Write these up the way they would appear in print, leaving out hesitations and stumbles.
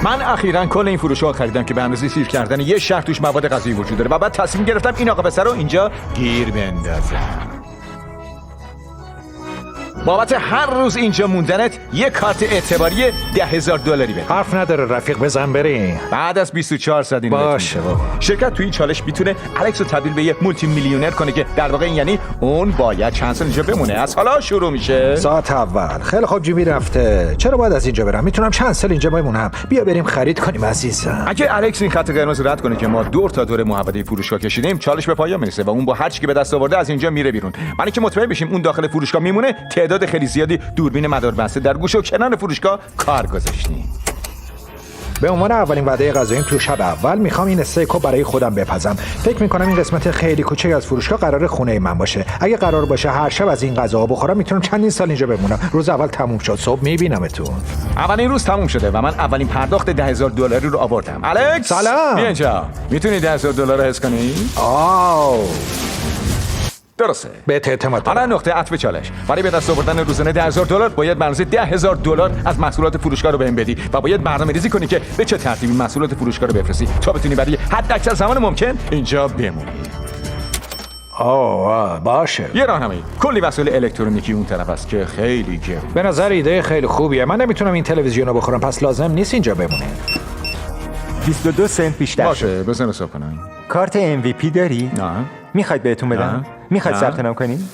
من اخیراً کل این فروشگاه خریدم که به اندازه سیر کردن یه شهر توش مواد غذایی وجود داره و بعد تصمیم گرفتم این آقا پسر رو اینجا گیر بندازم. بابت هر روز اینجا موندنت یه کارت اعتباری $10,000 بده. حرف نداره رفیق، بزن بریم. بعد از 24 ساعت این باشه بابا. شرکت توی این چالش میتونه الکس رو تبدیل به یه مولتی میلیونر کنه که در واقع این یعنی اون باید چند سال اینجا بمونه. از حالا شروع میشه. ساعت اول. خیلی خوب، جیمی رفته. چرا باید از اینجا برم؟ میتونم چند سال اینجا بمونم. بیا بریم خرید کنیم عزیزم. اگه الکس این خط قرمز رد کنه که ما دور تا دور محوطه فروشگاه کشیدیم، چالش به پایان میرسه و اون با هر چی که به دست آورده از اینجا میره بیرون. برای اینکه مطمئن بشیم اون داخل فروشگاه میمونه، تعداد خیلی زیادی دوربین مداربسته در گوشه و کنار فروشگاه کار گذاشتیم. به عنوان اولین وعده غذاییم تو شب اول میخوام این استیکو برای خودم بپزم. فکر میکنم این قسمت خیلی کوچک از فروشگاه قرار خونه من باشه. اگه قرار باشه هر شب از این غذاها بخورم، میتونم چندین سال اینجا بمونم. روز اول تموم شد، صبح میبینمتون. اولین روز تموم شده و من اولین پرداخت $10,000 رو آوردم. الکس سلام. بیا اینجا. میتونی $10,000 رو حس کنی؟ درسته. بهت اعتماد دارم. حالا نقطه عطف چالش. برای به دست آوردن روزانه $10,000 باید بنظر $10,000 از محصولات فروشگاه رو بهم بدی و باید برنامه‌ریزی کنی که به چه ترتیبی محصولات فروشگاه رو بفرستی تا بتونی برای حداکثر زمان ممکن اینجا بمونی. باشه. یه راهنمایی. کلی وسایل الکترونیکی اون طرف است که خیلی گرونه. به نظر ایده خیلی خوبیه. من نمیتونم این تلویزیون رو بخورم، پس لازم نیست اینجا بمونه. 22 سنت بیشتر باشه، بزن حساب کنم. کارت MVP داری؟ نه. میخواید بهتون بدم؟ میخواید ثبت نام کنیم؟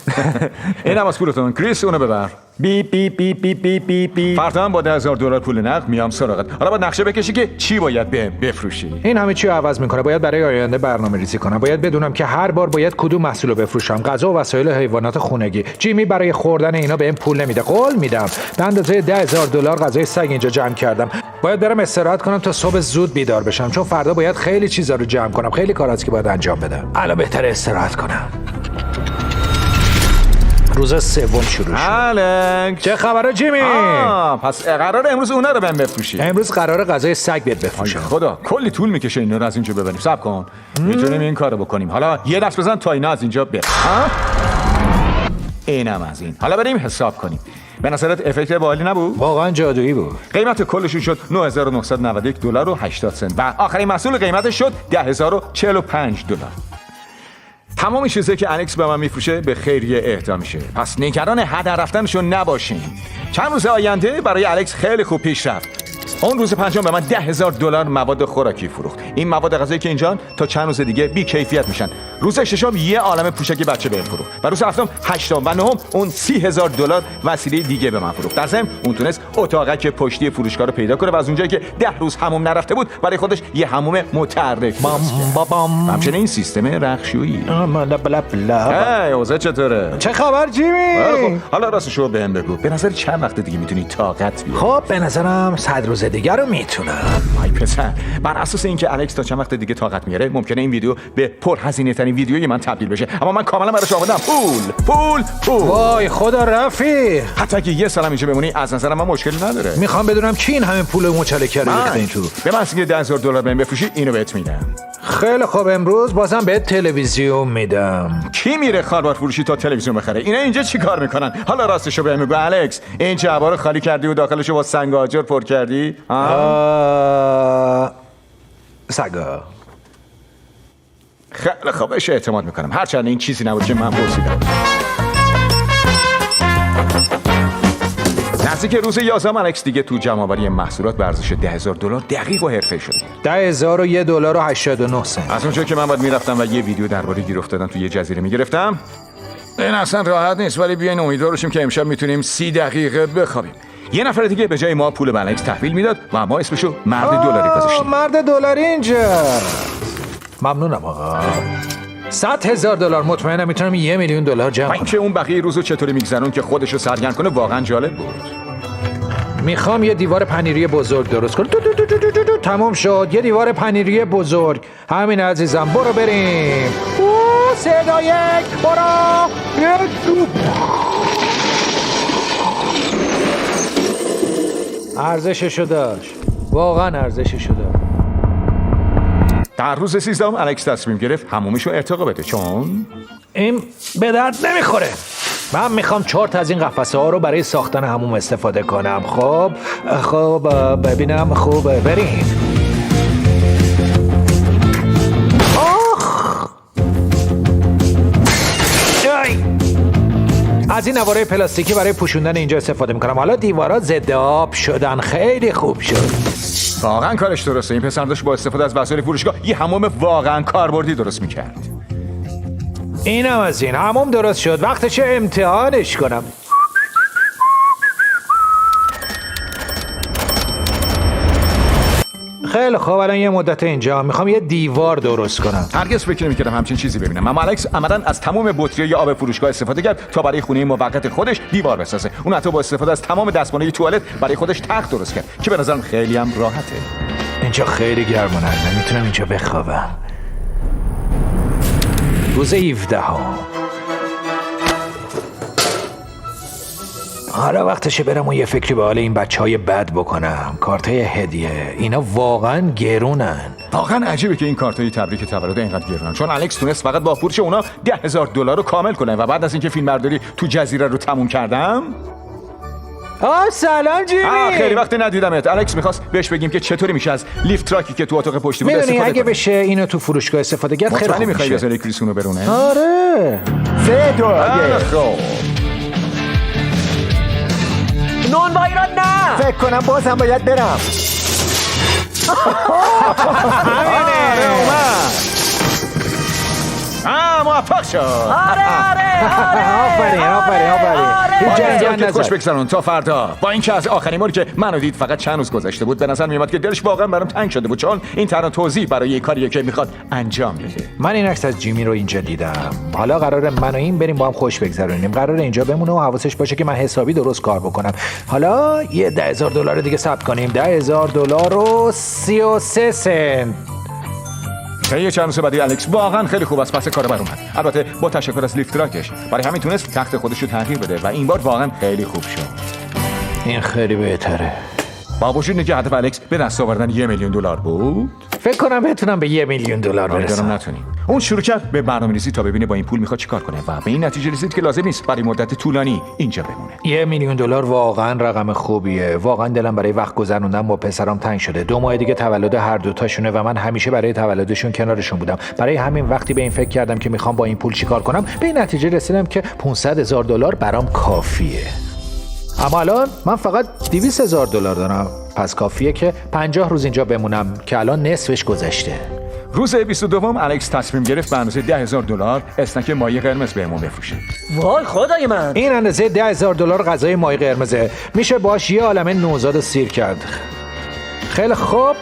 اینم از پولتون. کریس اونو ببر. بی بی بی بی بی بی بی. فردا هم با $10,000 پول نقد میام سراغت. حالا باید نقشه بکشی که چی باید بفروشی. این همه چی رو عوض میکنه. باید برای آینده برنامه‌ریزی کنم. باید بدونم که هر بار باید کدوم محصول رو بفروشم. غذا و وسایل حیوانات خونگی. جیمی برای خوردن اینا بهم پول نمیده. قول میدم. به اندازه $10,000 غذای سگ اینجا جمع کردم. باید برم استراحت کنم تا صبح زود بیدار بشم، چون فردا باید خیلی چیزا رو جمع کنم. خیلی کار هست که باید انجام بدم. الان بهتره استراحت کنم. روز سوم شروع شد. الکس چه خبره جیمی؟ پس قراره امروز اونا رو بهم بفروشی. امروز قراره غذای سگ بهت بفروشم. خدا کلی طول میکشه اینا رو از اینجا ببریم. صبر کن. میتونیم این کارو بکنیم. حالا یه دست بزن تا اینا از اینجا بره. اینم از این. حالا بریم حساب کنیم. به نظرت افکت باحالی نبود؟ واقعا جادویی بود. قیمت کلشون شد $9,991.80 و آخرین محصول قیمتش شد $10,045. تمام چیزایی که الکس به من میفروشه به خیریه اهدا میشه. پس نگران هدر رفتنشون نباشین. چند روز آینده برای الکس خیلی خوب پیش رفت. اون روز پنجم به من $10,000 مواد خوراکی فروخت. این مواد غذایی که اینجان تا چند روز دیگه بی کیفیت میشن. روز ششم یه عالمه پوشک بچه بهم فروخت و روز هفتم، هشتم و نهم اون $30,000 وسیله دیگه به من فروخت. در ضمن اون تونست اتاقک پشتی فروشگاه رو پیدا کنه و از اونجایی که 10 روز حموم نرفته بود برای خودش یه حموم متحرک همچنین این سیستم رخشویی. اوضاع چطوره؟ چه خبر جیمی؟ حالا راستشو بهم بگو. به نظر چند وقت دیگه میتونی طاقت بیاری؟ خب به نظرم 100 روز دیگه رو میتونم. ای پسر، بر اساس اینکه الکس تا چند وقت دیگه طاقت میاره ممکنه این ویدیو به پرهزینه ترین ویدیوی من تبدیل بشه، اما من کاملا براش آمادم. پول. وای خدا رفیق. حتی اگه یه سالم اینجا بمونی از نظر من مشکلی نداره. میخوام بدونم کی این همه پول مچاله کرده ریخته این تو. به من اگه $10,000 بهم بفروشی اینو بهت میدم. خیلی خوب، امروز بازم بهت تلویزیون میدم. کی میره خالبار فروشی تا تلویزیون بخره؟ اینا اینجا چیکار میکنن؟ حالا راستشو بهم بگو الکس، این جعبه رو خالی کردی و داخلشو با سنگ آجر پر کردی؟ سگا. خیلی خوب، بهش اعتماد میکنم هرچند این چیزی نبود که من پرسیدم. نزدیک روز 11 الکس دیگه تو جمع‌آوری محصولات به ارزش $10,000 دقیق و حرفه‌ای شده. $10,001.89. از اونجا که من باید میرفتم و یه ویدیو درباره گیر افتادن تو یه جزیره میگرفتم. این اصلا راحت نیست، ولی بیاین امیدوار باشیم که امشب میتونیم 30 دقیقه بخوابیم. یه نفر دیگه به جای ما پول به الکس تحویل میداد و ما اسمشو مرد دلاری گذاشتیم. مرد دلاری اینجا. ممنونم آقا. $100,000 مطمئنم میتونم $1,000,000 جمع کنم. اینکه اون بقیه روزو چطوری میگذرون که خودشو سرگرم کنه واقعا جالب بود. میخوام یه دیوار پنیری بزرگ درست کنم. تمام شد. یه دیوار پنیری بزرگ. همین عزیزم، برو بریم. 3، 2، 1 برو. ارزششو داشت. واقعا ارزششو داشت. در روز 13 الکس تصمیم گرفت حمومشو ارتقا بده، چون این به درد نمیخوره. من میخوام 4 تا از این قفسه ها رو برای ساختن حموم استفاده کنم. خب ببینم. خوب بریم. از این نواره پلاستیکی برای پوشوندن اینجا استفاده میکنم. حالا دیوارا ضد آب شدن. خیلی خوب شد. واقعا کارش درسته. این پسر داشت با استفاده از وسایل فروشگاه یه حموم واقعا کاربردی درست میکرد. اینم از این. حموم درست شد. وقتشه امتحانش کنم. خیلی خوب، الان یه مدت اینجا میخوام یه دیوار درست کنم. هرگز فکر نمی‌کردم همچین چیزی ببینم. اما الکس عملاً از تمام بطری‌های آب فروشگاه استفاده کرد تا برای خونه موقت خودش دیوار بسازه. اون حتی با استفاده از تمام دستمالهای توالت برای خودش تخت درست کرد که به نظرم خیلی هم راحته. اینجا خیلی گرم و نرمه. میتونم اینجا بخوابم. روز 17 حالا وقتشه برم و یه فکری به حال این بچهای بد بکنم. کارتای هدیه اینا واقعا گرونن. واقعا عجیبه که این کارتای تبریک تولد اینقدر گرونن، چون الکس تونست فقط با فروش اونا $10,000 رو کامل کنه و بعد از اینکه فیلمبرداری تو جزیره رو تموم کردم. سلام جیمی. خیلی وقت ندیدمت. الکس میخواست بهش بگیم که چطوری میشه از لیفت تراکی که تو اتاق پشتی بود استفاده کنه. اگه بشه اینو تو فروشگاه استفاده کرد خیلی خوب میخوای میشه. بذاری کریسونو برونه؟ آره. 3 2 نون با ایران نه. فکر کنم بازم باید برم. موفق شد. آفرین. جنگت خوش بگذرون تا فردا. با اینکه از آخرین باری که منو دید فقط چند روز گذشته بود، به نظر میومد که دلش واقعا برام تنگ شده بود، چون این تنها توضیح برای یه کاریه که میخواد انجام بده. من این عکس از جیمی رو اینجا دیدم. حالا قراره من و این بریم با هم خوش بگذرونیم. قراره اینجا بمونه و حواسش باشه که من حسابی درست کار بکنم. حالا یه $10,000 دیگه ثبت کنیم. $10,000 و 33 سنت. یه چند روز بعدی الکس واقعا خیلی خوب از پس کار بر اومد. البته با تشکر از لیفت تراکش. برای همین تونست تخت خودش رو تغییر بده و این بار واقعا خیلی خوب شد. این خیلی بهتره. با وجود اینکه هدف الکس به دست آوردن $1,000,000 بود، فکر کنم بتونم به $1,000,000 برسم. نتونیم. اون شروع کرد به برنامه‌ریزی تا ببینه با این پول میخواد چیکار کنه و به این نتیجه رسید که لازم نیست برای مدت طولانی اینجا بمونه. $1,000,000 واقعا رقم خوبیه. واقعا دلم برای وقت گذروندن با پسرام تنگ شده. 2 ماه دیگه تولد هر دوتاشونه و من همیشه برای تولدشون کنارشون بودم. برای همین وقتی به این فکر کردم که میخوام با این پول چیکار کنم، به این نتیجه رسیدم که $500,000 برام کافیه. اما الان من فقط $200,000 دارم. پس کافیه که 50 روز اینجا بمونم که الان نصفش گذشته. روز 22 الکس تصمیم گرفت به اندازه $10,000 اسنک ماهی قرمز بهمون بفروشه. وای خدای من. این اندازه $10,000 غذای ماهی قرمزه. میشه باش یه عالمه نوزاد سیر کرد. خیلی خوب.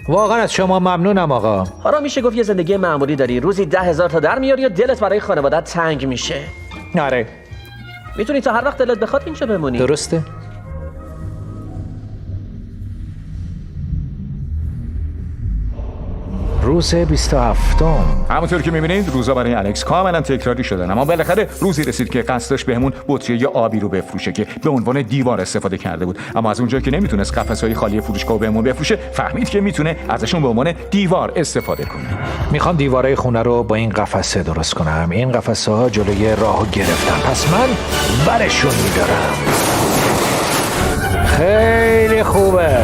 واقعا از شما ممنونم آقا. حالا میشه گفت یه زندگی معمولی داری، روزی 10,000 تا در میاری و دلت برای خانوادت تنگ میشه. آره. میتونی تا هر وقت دلت بخواد اینجا بمونی. درسته؟ روز 27. همونطور که میبینید روزا برای الکس کاملا تکراری شدن، اما بالاخره روزی رسید که قصدش بهمون بطری آبی رو بفروشه که به عنوان دیوار استفاده کرده بود. اما از اونجایی که نمیتونست قفس‌های خالی فروشگاه بهمون بفروشه، فهمید که میتونه ازشون به عنوان دیوار استفاده کنه. میخوام دیوارای خونه رو با این قفسه درست کنم. این قفسه ها جلوی راهو گرفتن، پس من برشون میدارم. خیلی خوبه.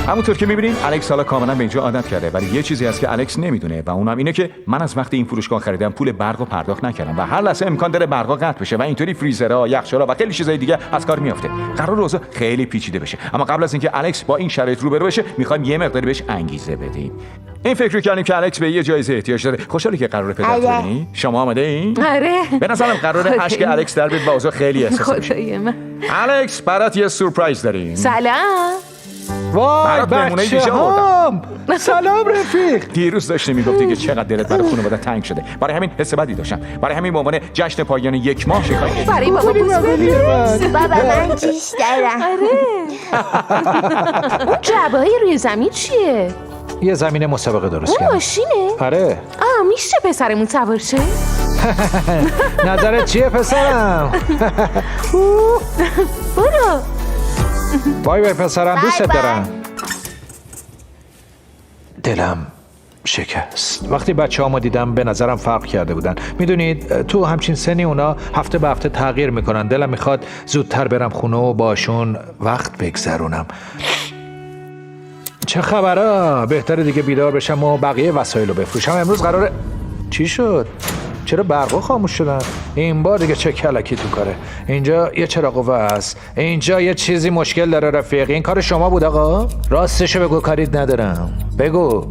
همونطور که می‌بینید الکس حالا کاملا به اینجا عادت کرده، ولی یه چیزی هست که الکس نمیدونه و اونم اینه که من از وقتی این فروشگاه خریدم پول برق رو پرداخت نکردم و هر لحظه امکان داره برق قطع بشه و اینطوری فریزرها، یخچال‌ها و خیلی چیزای دیگه از کار میافته. قرار اوضاع خیلی پیچیده بشه، اما قبل از اینکه الکس با این شرایط روبرو بشه می‌خوایم یه مقداری بهش انگیزه بدیم. این فکر رو کردیم که الکس به یه جایزه احتیاج داره. خوشحالی که قراره پدرت ببینی. شما آماده این؟ آره. به نظرم قراره اشک الکس در بیاد و اوضاع خیلی احساس بشه. خدای من. الکس برات یه سورپرایز داریم. سلام. وای بچه هم. سلام رفیق. دیروز داشتی میگفتی که چقدر دلت برای خانواده تنگ شده، برای همین حس بدی داشتم. برای همین به عنوان جشن پایان 1 ماه شکایت برای بابا بوس بده. بابا من جیش دارم. اون جعبه‌های روی زمین چیه؟ یه زمین مسابقه درست اون کردم. ماشینه؟ آره. میشه پسرمون سوار شه؟ نظرت چیه پسرم؟ برو. بای بای پسرم، دوست بای بای. دارم. دلم شکست. وقتی بچه هامو دیدم به نظرم فرق کرده بودن. میدونید تو همچین سنی اونا هفته به هفته تغییر میکنن. دلم میخواد زودتر برم خونه و باشون وقت بگذرونم. چه خبره؟ بهتره دیگه بیدار بشم و بقیه وسایل رو بفروشم. امروز قراره چی شد؟ چرا برقا خاموش شدن؟ این بار دیگه چه کلکی تو کاره. اینجا یه چراغ قوه است، اینجا یه چیزی مشکل داره. رفیق این کار شما بود آقا؟ راستشو بگو، کاریت ندارم. بگو.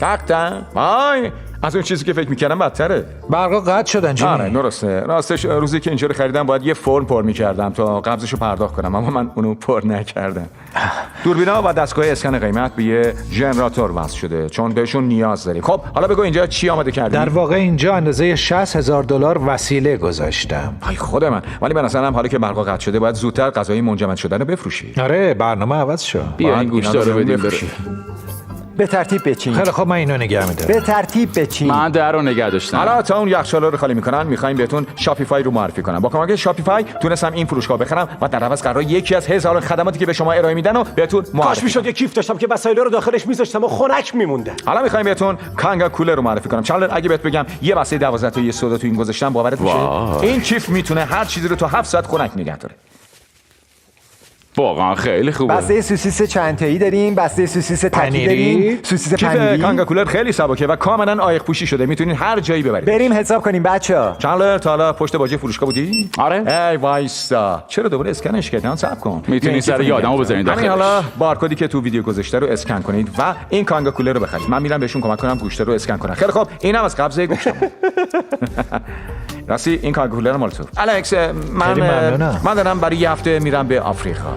تختم وای از اون چیزی که فکر میکردم بدتره. برقا قطع شدن جیمی. آره درسته. راستش روزی که اینجا رو خریدم باید یه فرم پر میکردم تا قبضشو پرداخت کنم، اما من اونو پر نکردم. دوربینا و دستگاه اسکن قیمت به یه ژنراتور وصل شده چون بهشون نیاز داریم. خب حالا بگو اینجا چی آماده کردی؟ در واقع اینجا اندازه $60,000 وسیله گذاشتم. ای خود من، ولی به نظرم حالا که برقا قطع شده باید زودتر غذای منجمد شدن رو بفروشی. آره برنامه عوض شد. بیا این گوشتا رو بدیم بره. به ترتیب بچین. خیلی خب من اینو نگه میدارم. به ترتیب بچین. من در رو نگه داشتم. حالا تا اون یخچالا رو خالی میکنن میخوایم بهتون شاپیفای رو معرفی کنم. با کمک شاپیفای تونستم این فروشگاه بخرم و در عوض قرار یکی از 1000 خدماتی که به شما ارائه میدن رو بهتون معرفی. کاش میشد یه کیف داشتم که وسایل رو داخلش میذاشتم و خنک میمونده. حالا میخوایم بهتون کانگا کولر رو معرفی کنم. چندلر اگه بهت بگم یه بسته 12 تا یه سودا تو این گذاشتم باورت میشه؟ این کیف میتونه هر چیزی رو تا 7 ساعت خنک نگه داره. واقعا خیلی خوبه. بسته سوسیس چند تایی داریم، بسته سوسیس تکی پنیری. داریم، سوسیس کیف پنیری. کانگا کولر خیلی سبکه و کاملا عایق پوشی شده، میتونین هر جایی ببرید. بریم حساب کنیم بچه‌ها. چندلر تا حالا پشت باجه فروشگاه بودی؟ آره. ای وایسا، چرا دوباره اسکنش کردن؟ صبر کن. میتونی سر یادمو بزنید همین داخلش. حالا بارکدی که تو ویدیو گذاشته رو اسکن کنید و این کانگا کولر رو بخرید. من میرم بهشون کمک کنم گوشت رو اسکن کنن. خیلی خب اینم از قبضه گوشتم. راستی این کانگا کولر مال تو. الکس خیلی ممنونم. من دارم برای یه هفته میرم به آفریقا.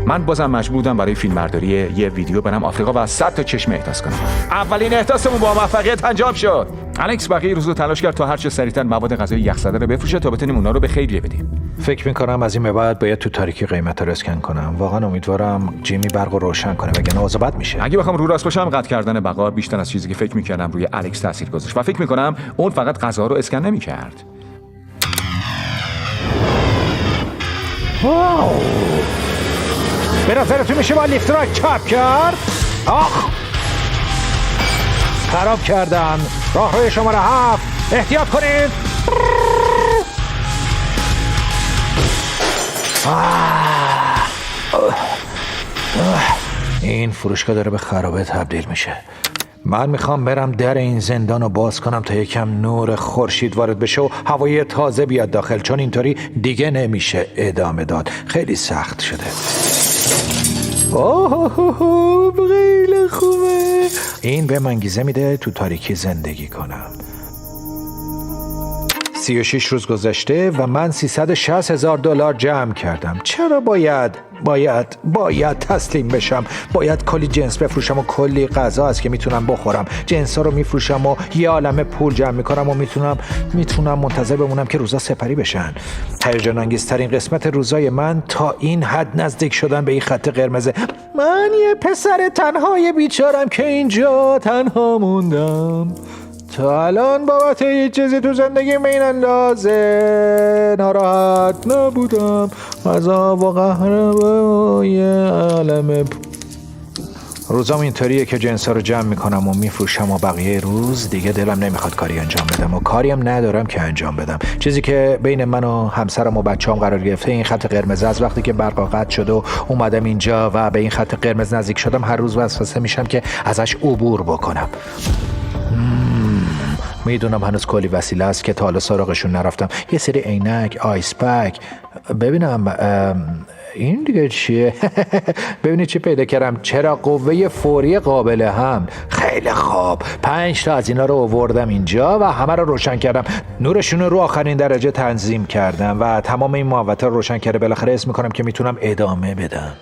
من بازم مجبور بودم برای فیلمبرداری یه ویدیو برم آفریقا و 100 تا چشم احداث کنم. اولین احداثمون با موفقیت انجام شد. الکس بقیه روزو تلاش کرد تا هر چه سریعتر مواد غذایی یخزده رو بفروشه تا بتونیم اونا رو به خیریه بدیم. فکر میکنم از این به بعد باید تو تاریکی قیمت رو اسکن کنم. واقعا امیدوارم جیمی برق رو روشن کنه وگرنه اوضاع بد میشه. اگه بخوام رو راست باشم قطع کردن بقا بیشتر از چیزی که فکر میکردم روی الکس تاثیر گذاشت و فکر میکنم اون فقط غذا رو اسکن نمیکرد. به نظرتون میشه با لیفت را چپ کرد؟ آخ خراب کردن. راهروی شماره 7 احتیاط کنید. این فروشگاه داره به خرابه تبدیل میشه. من میخوام برم در این زندان رو باز کنم تا یکم نور خورشید وارد بشه و هوای تازه بیاد داخل، چون اینطوری دیگه نمیشه ادامه داد. خیلی سخت شده. اوه خیلی خوبه. این به من انگیزه میده تو تاریکی زندگی کنم. 36 روز گذشته و من $360,000 جمع کردم. چرا باید تسلیم بشم؟ باید کلی جنس بفروشم و کلی غذا هست که میتونم بخورم. جنس ها رو میفروشم و یه عالمه پول جمع میکنم و میتونم منتظر بمونم که روزا سپری بشن. هیجان انگیزترین قسمت روزای من تا این حد نزدیک شدن به این خط قرمز. من یه پسر تنهای بیچارم که اینجا تنها موندم. تا الان بابت هیچ چیزی تو زندگی به این اندازه ناراحت نبودم. غذا و قهوه و یه عالمه. روزام اینطوریه که جنسا رو جمع میکنم و میفروشم و بقیه روز دیگه دلم نمیخواد کاری انجام بدم و کاری هم ندارم که انجام بدم. چیزی که بین من و همسرم و بچه‌ام قرار گرفته این خط قرمز. از وقتی که برق قطع شده و اومدم اینجا و به این خط قرمز نزدیک شدم هر روز وسوسه میشم که ازش عبور بکنم. میدونم هنوز کلی وسیله است که تا حالا سراغشون نرفتم. یه سری عینک، آیس پک. ببینم این دیگه چیه؟ ببینید چی پیدا کردم. چرا قوه فوری قابل حمل. خیلی خوب. 5 تا از اینا رو آوردم اینجا و همه رو روشن کردم. نورشون رو آخرین درجه تنظیم کردم و تمام این محوطه رو روشن کرده. بالاخره اسم میکنم که میتونم ادامه بدم.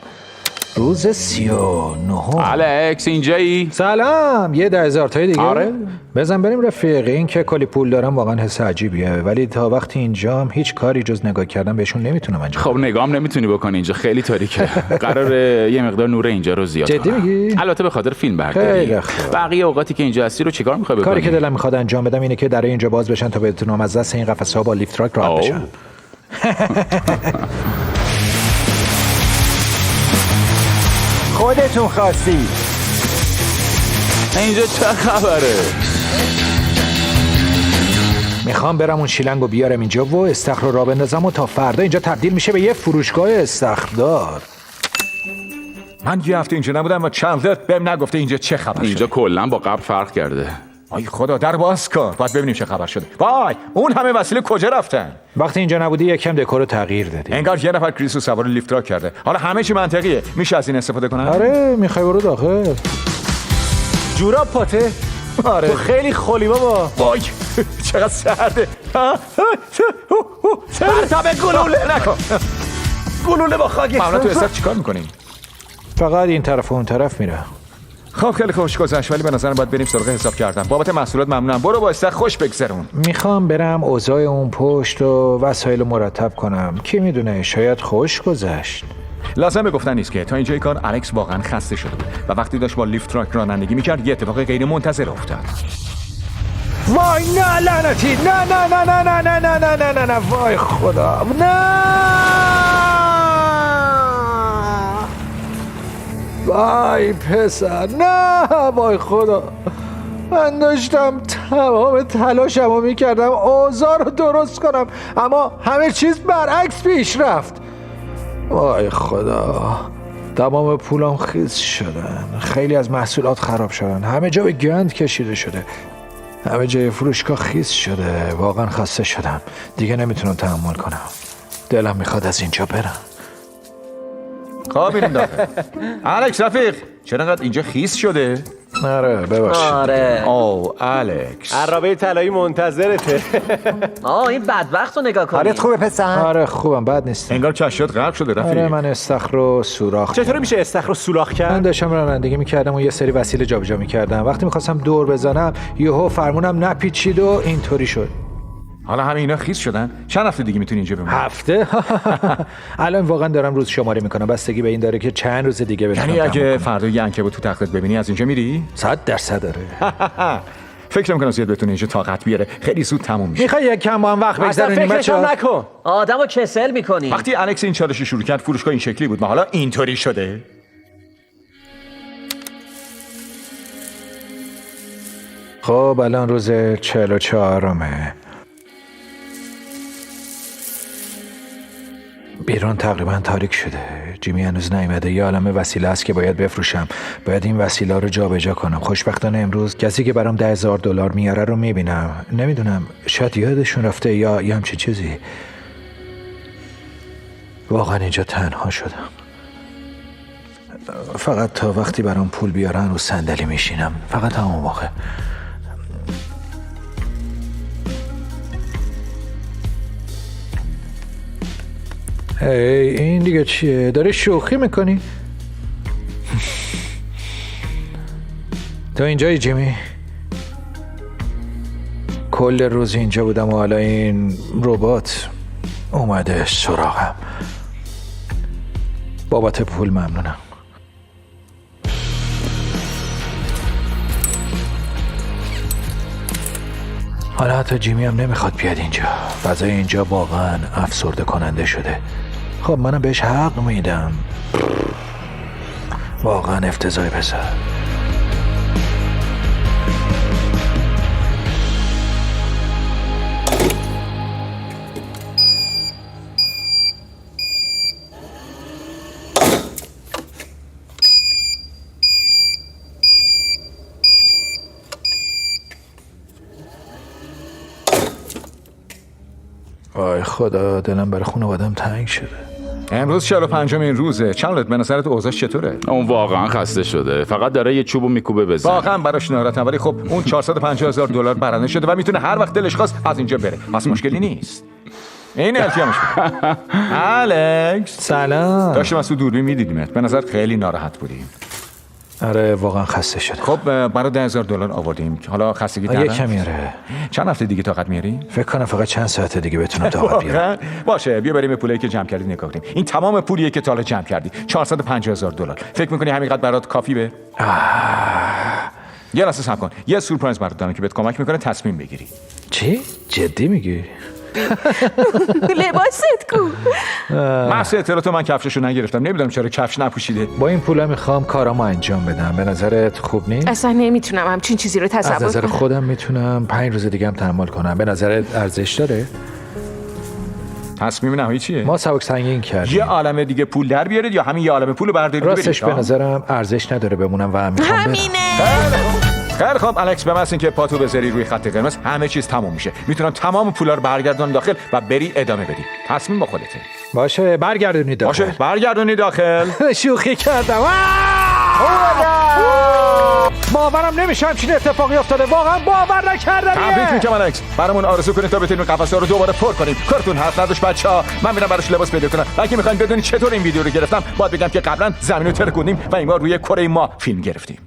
روز 39. الکس اینجایی؟ سلام. یه 10,000 تایی دیگه. آره. بزن بریم رفیق. این که کلی پول دارم واقعا حس عجیبیه، ولی تا وقتی اینجام هیچ کاری جز نگاه کردن بهشون نمیتونم انجام. خب نگام نمیتونی بکنی، اینجا خیلی تاریکه. قراره یه مقدار نور اینجا رو زیاد جدی کنم. میگی؟ البته به خاطر فیلم برداری. خیلی خوب. بقیه اوقاتی که اینجا هستی رو چیکار میخوای بکنی؟ کاری که دلم میخواد انجام بدم اینه که درای اینجا باز بشن تا بتونم از دست این قفسه‌ها با لیفت تراک راحت بشم. خودتون خواستی. اینجا چه خبره؟ میخوام برم اون شیلنگو بیارم اینجا و استخر رو راه بندازم و تا فردا اینجا تبدیل میشه به یه فروشگاه استخردار. من یه هفته اینجا نبودم و چندلر بهم نگفته اینجا چه خبر اینجا شده. کلا با قبل فرق کرده. آی خدا، در باز کن، باید ببینیم چه خبر شده. وای، اون همه وسیله کجا رفتن؟ وقتی اینجا نبودی یکم دکور رو تغییر دادی. انگار یه نفر کریسو سوار لیفت تراک کرده. حالا همه چی منطقیه. میشه از این استفاده کنم؟ آره میخوای برو داخل. جوراب پاته. آره. تو خیلی خلی بابا. وای چقدر سرده. پرتاب گلوله نکن. گلوله با خاک. معمولا تو استخر چیکار میکنی؟ فقط این طرف و اون طرف میره. خب خیلی خوش گذشت، ولی به نظرم باید بریم سراغ حساب کردن. بابت محصولات ممنونم. برو با استخر خوش بگذرون. میخوام برم اوضاع اون پشت و وسایل رو مرتب کنم. کی میدونه، شاید خوش گذشت. لازم به گفتن نیست که تا اینجای کار الکس واقعا خسته شده بود و وقتی داشت با لیفت تراک رانندگی میکرد یه اتفاق غیر منتظره افتاد. وای نه لعنتی، نه نه نه نه نه نه نه نه نه نه نه وای خدا نه. وای پسر نه، وای خدا. من داشتم تمام تلاشمو میکردم اوضاع رو درست کنم، اما همه چیز برعکس پیش رفت. وای خدا، تمام پولام خیس شدن، خیلی از محصولات خراب شدن، همه جا به گند کشیده شده، همه جای فروشگاه خیس شده. واقعا خسته شدم، دیگه نمیتونم تحمل کنم. دلم میخواد از اینجا برم. خب میریم داخل. الکس رفیق، چرا انقدر اینجا خیس شده؟ آره ببخشید. آره. او الکس، عربه طلایی منتظرته. این بدبخت رو نگاه کنی. حالت خوبه پسر؟ آره خوبم، بد نیست. انگار کشفیات غرق شده رفیق. آره من استخر رو سوراخ چطوری میشه استخر رو سوراخ من کرد؟ داشتم رانندگی میکردم و یه سری وسیله جابجا میکردم. وقتی میخواستم دور بزنم یهو فرمونم نپیچید و اینطوری شد. حالا همه اینا خیس شدن. چند هفته دیگه میتونی اینجا بمونی؟ هفته؟ الان واقعا دارم روز شماری میکنم، بستگی به این داره که چند روز دیگه بتونم. یعنی اگه تموم کنم. فردا یه عنکبوت تو تختت ببینی از اینجا میری؟ 100% داره. فکر نمی‌کنم زیاد بتونه اینجا طاقت بیاره. خیلی زود تموم میشه. میخوای یک کم با هم وقت اصلا بگذرونیم فکرش هم بچه‌ها؟ نکن. آدمو کسل میکنی. وقتی الکس این چالش شروع کرد فروشگاه این شکلی بود و حالا اینطوری شده. خب الان روز 44مه. بیرون تقریبا تاریک شده. جیمی هنوز نیومده. یه عالمه وسیله است که باید بفروشم. باید این وسیله رو جابجا کنم. خوشبختانه امروز کسی که برام $10,000 میاره رو میبینم. نمیدونم شاید یادشون رفته یا همچین چیزی. واقعا اینجا تنها شدم. فقط تا وقتی برام پول بیارن رو صندلی میشینم. فقط همون موقع. این دیگه چیه؟ داری شوخی میکنی؟ تو اینجایی جیمی؟ کل روز اینجا بودم و حالا این ربات اومده سراغم. بابت پول ممنونم. حالا حتی جیمی هم نمیخواد بیاد اینجا. فضای اینجا واقعا افسرده کننده شده. خب منم بهش حق میدم. واقعا افتضاحی پسر. وای خدا، دلم برای خانواده‌ام تنگ شده. امروز 45مین روزه. چندلر به نظرت اوضاعش چطوره؟ اون واقعا خسته شده، فقط داره یه چوبو میکوبه بزن. واقعا براش ناراحتم، ولی خب اون $450,000 برنده شده و میتونه هر وقت دلش خواست از اینجا بره. پس مشکلی نیست. این التیامش بود. الکس سلام. داشتم از تو دوربین میدیدیمت. به نظر خیلی ناراحت بودی. آره واقعا خسته شده. خب برای $10,000 آوردیم. حالا خستگی یه کمی آره. چند هفته دیگه طاقت میاری؟ فکر کنم فقط چند ساعت دیگه بتونم طاقت بیارم. باشه، بیا بریم به پولی که جمع کردی نگاه کنیم. این تمام پولیه که تا حالا جمع کردی. $450,000. فکر می‌کنی همینقدر برات کافی به؟ یه لحظه صبر کن. یه سورپرایز برات دارم که بهت کمک میکنه تصمیم بگیری. چی؟ جدی میگی؟ گرفتی. لباست کو؟ محض اطلاعات من کفششو نگرفتم. نمیدونم چرا کفش نپوشیده. با این پولا میخوام کارامو انجام بدم. به نظرت خوب نیست؟ اصلا نمیتونم همچین چیزی رو از تصور نظر کنم. خودم میتونم 5 روز دیگه هم تحمل کنم. به نظرت ارزش داره؟ تصمیم نهایی چیه؟ ما سبک سنگین کردیم. یه عالم دیگه پول در بیارید یا همین یه عالم پول رو بردارید و راستش برید؟ به نظرم ارزش نداره بمونم و میخوام برم. خیلی خب الکس، به محض اینکه پاتو بذاری روی خط قرمز همه چیز تموم میشه. میتونم تمام پولا رو برگردونم داخل و بری ادامه بدی. تصمیم با خودته. باشه برگردونید داخل. باشه برگردونی داخل. شوخی کردم. باورم نمیشه همچین اتفاقی افتاده. واقعا باور نکردنیه. تبریک میگم الکس. برامون آرزو کنید تا بتونیم قفس‌ها رو دوباره پر کنیم. کارتون حرف نداشت بچه‌ها. من میرم براش لباس پیدا کنم. اگه میخواین بدونید چطور این ویدیو رو گرفتم، باید بگم که قبلا زمین رو ترکوندیم و این بار روی کره ماه فیلم گرفتیم.